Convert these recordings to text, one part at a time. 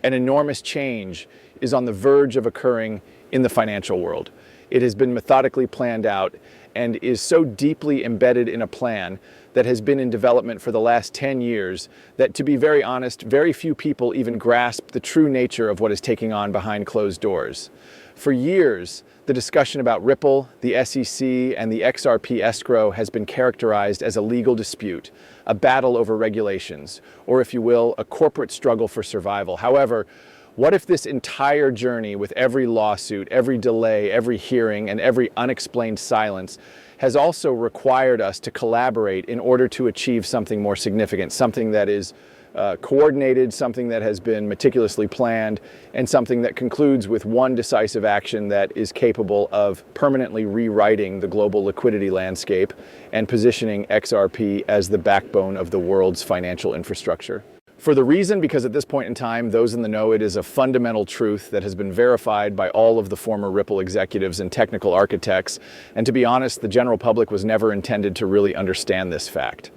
An enormous change is on the verge of occurring in the financial world. It has been methodically planned out and is so deeply embedded in a plan that has been in development for the last 10 years that, to be very honest, very few people even grasp the true nature of what is taking on behind closed doors. For years, the discussion about Ripple, the SEC, and the XRP escrow has been characterized as a legal dispute, a battle over regulations, or if you will, a corporate struggle for survival. However, what if this entire journey, with every lawsuit, every delay, every hearing, and every unexplained silence, has also required us to collaborate in order to achieve something more significant, something that is coordinated, something that has been meticulously planned, and something that concludes with one decisive action that is capable of permanently rewriting the global liquidity landscape and positioning XRP as the backbone of the world's financial infrastructure. For the reason, because at this point in time, those in the know, it is a fundamental truth that has been verified by all of the former Ripple executives and technical architects, and to be honest, the general public was never intended to really understand this fact.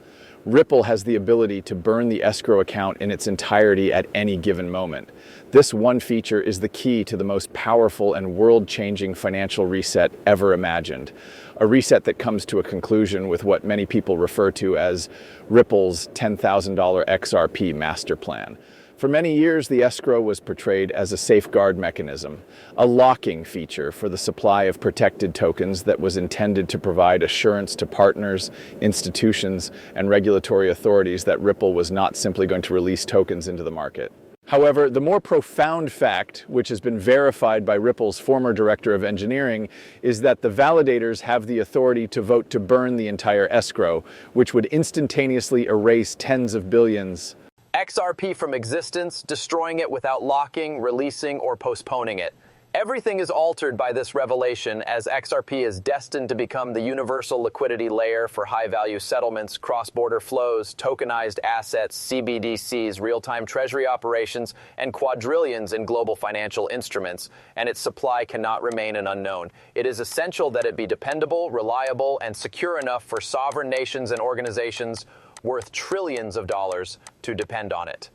Ripple has the ability to burn the escrow account in its entirety at any given moment. This one feature is the key to the most powerful and world-changing financial reset ever imagined. A reset that comes to a conclusion with what many people refer to as Ripple's $10,000 XRP master plan. For many years, the escrow was portrayed as a safeguard mechanism, a locking feature for the supply of protected tokens that was intended to provide assurance to partners, institutions, and regulatory authorities that Ripple was not simply going to release tokens into the market. However, the more profound fact, which has been verified by Ripple's former director of engineering, is that the validators have the authority to vote to burn the entire escrow, which would instantaneously erase tens of billions XRP from existence, destroying it without locking, releasing, or postponing it. Everything is altered by this revelation, as XRP is destined to become the universal liquidity layer for high-value settlements, cross-border flows, tokenized assets, CBDCs, real-time treasury operations, and quadrillions in global financial instruments, and its supply cannot remain an unknown. It is essential that it be dependable, reliable, and secure enough for sovereign nations and organizations worth trillions of dollars to depend on it.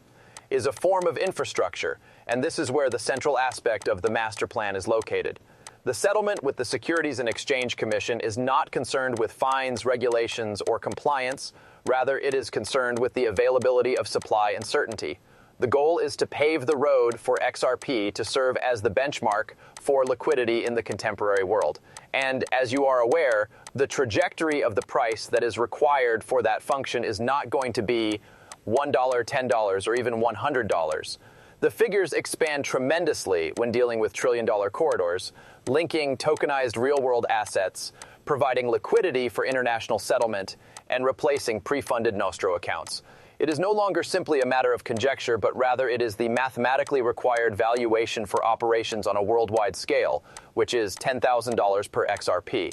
Is a form of infrastructure, and this is where the central aspect of the master plan is located. The settlement with the Securities and Exchange Commission is not concerned with fines, regulations, or compliance. Rather, it is concerned with the availability of supply and certainty. The goal is to pave the road for XRP to serve as the benchmark for liquidity in the contemporary world. And as you are aware, the trajectory of the price that is required for that function is not going to be $1, $10, or even $100. The figures expand tremendously when dealing with trillion-dollar corridors, linking tokenized real-world assets, providing liquidity for international settlement, and replacing pre-funded Nostro accounts. It is no longer simply a matter of conjecture, but rather it is the mathematically required valuation for operations on a worldwide scale, which is $10,000 per XRP.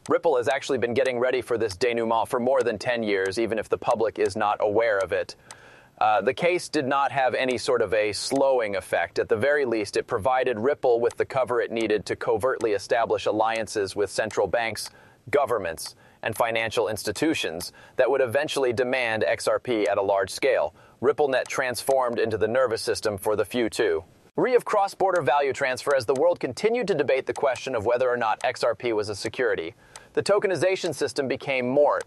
Ripple has actually been getting ready for this denouement for more than 10 years, even if the public is not aware of it. The case did not have any sort of a slowing effect. At the very least, it provided Ripple with the cover it needed to covertly establish alliances with central banks, governments, and financial institutions that would eventually demand XRP at a large scale. RippleNet transformed into the nervous system for the few too. Of cross-border value transfer as the world continued to debate the question of whether or not XRP was a security. The tokenization system became more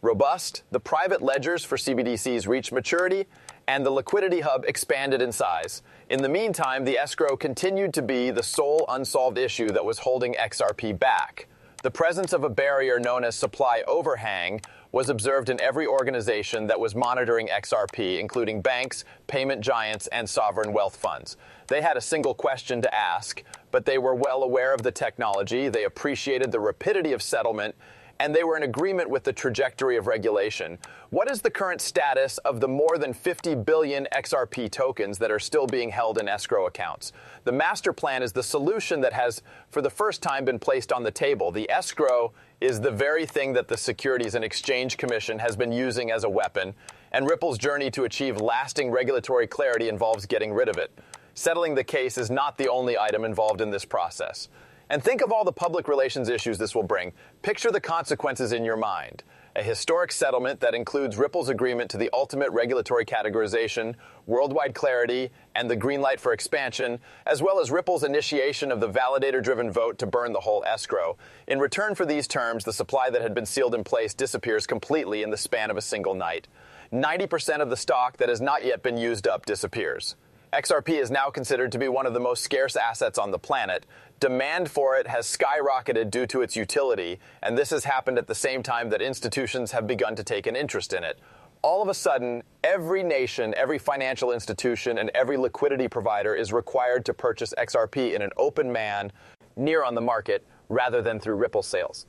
robust, the private ledgers for CBDCs reached maturity, and the liquidity hub expanded in size. In the meantime, the escrow continued to be the sole unsolved issue that was holding XRP back. The presence of a barrier known as supply overhang was observed in every organization that was monitoring XRP, including banks, payment giants, and sovereign wealth funds. They had a single question to ask, but they were well aware of the technology, they appreciated the rapidity of settlement, and they were in agreement with the trajectory of regulation. What is the current status of the more than 50 billion XRP tokens that are still being held in escrow accounts? The master plan is the solution that has, for the first time, been placed on the table. The escrow is the very thing that the Securities and Exchange Commission has been using as a weapon, and Ripple's journey to achieve lasting regulatory clarity involves getting rid of it. Settling the case is not the only item involved in this process. And think of all the public relations issues this will bring. Picture the consequences in your mind. a historic settlement that includes Ripple's agreement to the ultimate regulatory categorization, worldwide clarity, and the green light for expansion, as well as Ripple's initiation of the validator-driven vote to burn the whole escrow. In return for these terms, the supply that had been sealed in place disappears completely in the span of a single night. 90% of the stock that has not yet been used up disappears. XRP is now considered to be one of the most scarce assets on the planet. Demand for it has skyrocketed due to its utility, and this has happened at the same time that institutions have begun to take an interest in it. All of a sudden, every nation, every financial institution, and every liquidity provider is required to purchase XRP in an open manner, near on the market, rather than through Ripple sales.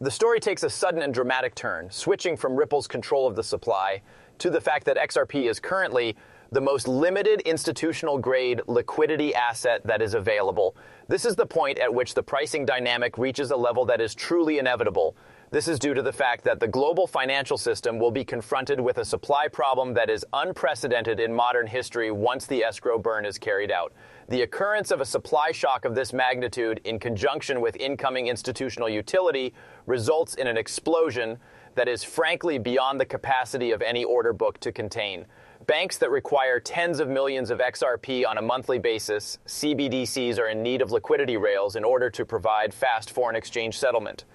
The story takes a sudden and dramatic turn, switching from Ripple's control of the supply to the fact that XRP is currently the most limited institutional-grade liquidity asset that is available. This is the point at which the pricing dynamic reaches a level that is truly inevitable. This is due to the fact that the global financial system will be confronted with a supply problem that is unprecedented in modern history once the escrow burn is carried out. The occurrence of a supply shock of this magnitude in conjunction with incoming institutional utility results in an explosion that is frankly beyond the capacity of any order book to contain. Banks that require tens of millions of XRP on a monthly basis, CBDCs, are in need of liquidity rails in order to provide fast foreign exchange settlement.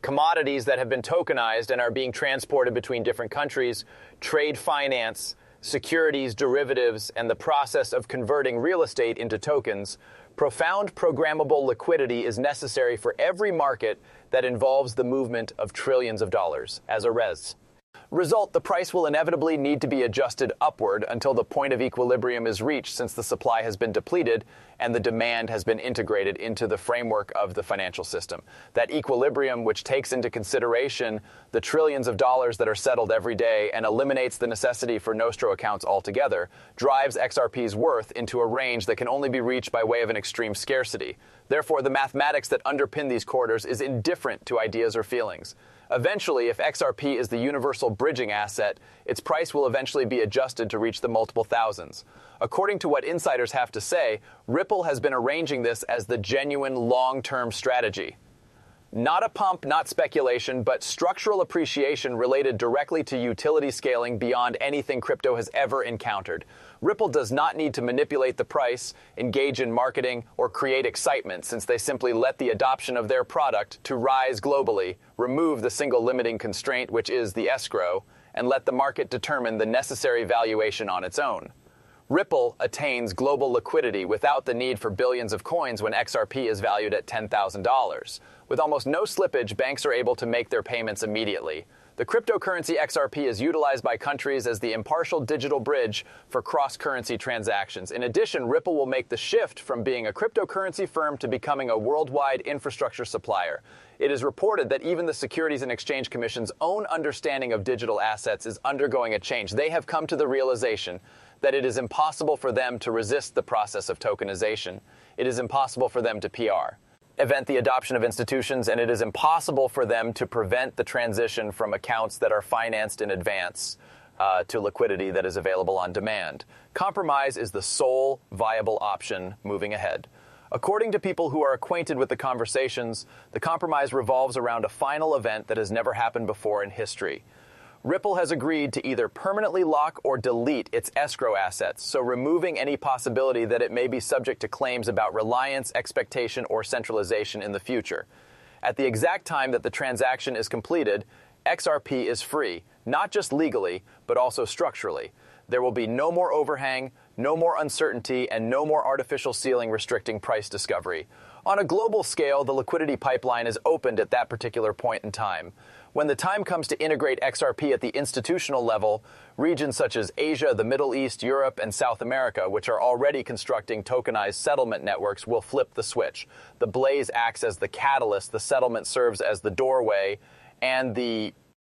Commodities that have been tokenized and are being transported between different countries, trade finance, securities, derivatives, and the process of converting real estate into tokens, profound programmable liquidity is necessary for every market that involves the movement of trillions of dollars, as a res. Result, the price will inevitably need to be adjusted upward until the point of equilibrium is reached, since the supply has been depleted and the demand has been integrated into the framework of the financial system. That equilibrium, which takes into consideration the trillions of dollars that are settled every day and eliminates the necessity for nostro accounts altogether, drives XRP's worth into a range that can only be reached by way of an extreme scarcity. Therefore, the mathematics that underpin these corridors is indifferent to ideas or feelings. Eventually, if XRP is the universal bridging asset, its price will eventually be adjusted to reach the multiple thousands. According to what insiders have to say, Ripple has been arranging this as the genuine long-term strategy. Not a pump, not speculation, but structural appreciation related directly to utility scaling beyond anything crypto has ever encountered. Ripple does not need to manipulate the price, engage in marketing, or create excitement, since they simply let the adoption of their product to rise globally, remove the single limiting constraint, which is the escrow, and let the market determine the necessary valuation on its own. Ripple attains global liquidity without the need for billions of coins when XRP is valued at $10,000. With almost no slippage, banks are able to make their payments immediately. The cryptocurrency XRP is utilized by countries as the impartial digital bridge for cross-currency transactions. In addition, Ripple will make the shift from being a cryptocurrency firm to becoming a worldwide infrastructure supplier. It is reported that even the Securities and Exchange Commission's own understanding of digital assets is undergoing a change. They have come to the realization that it is impossible for them to resist the process of tokenization. It is impossible for them to prevent the adoption of institutions, and it is impossible for them to prevent the transition from accounts that are financed in advance to liquidity that is available on demand. Compromise is the sole viable option moving ahead. According to people who are acquainted with the conversations, the compromise revolves around a final event that has never happened before in history. Ripple has agreed to either permanently lock or delete its escrow assets, so removing any possibility that it may be subject to claims about reliance, expectation, or centralization in the future. At the exact time that the transaction is completed, XRP is free, not just legally, but also structurally. There will be no more overhang, no more uncertainty, and no more artificial ceiling restricting price discovery. On a global scale, the liquidity pipeline is opened at that particular point in time. When the time comes to integrate XRP at the institutional level, regions such as Asia, the Middle East, Europe, and South America, which are already constructing tokenized settlement networks, will flip the switch. The Blaze acts as the catalyst, the settlement serves as the doorway, and the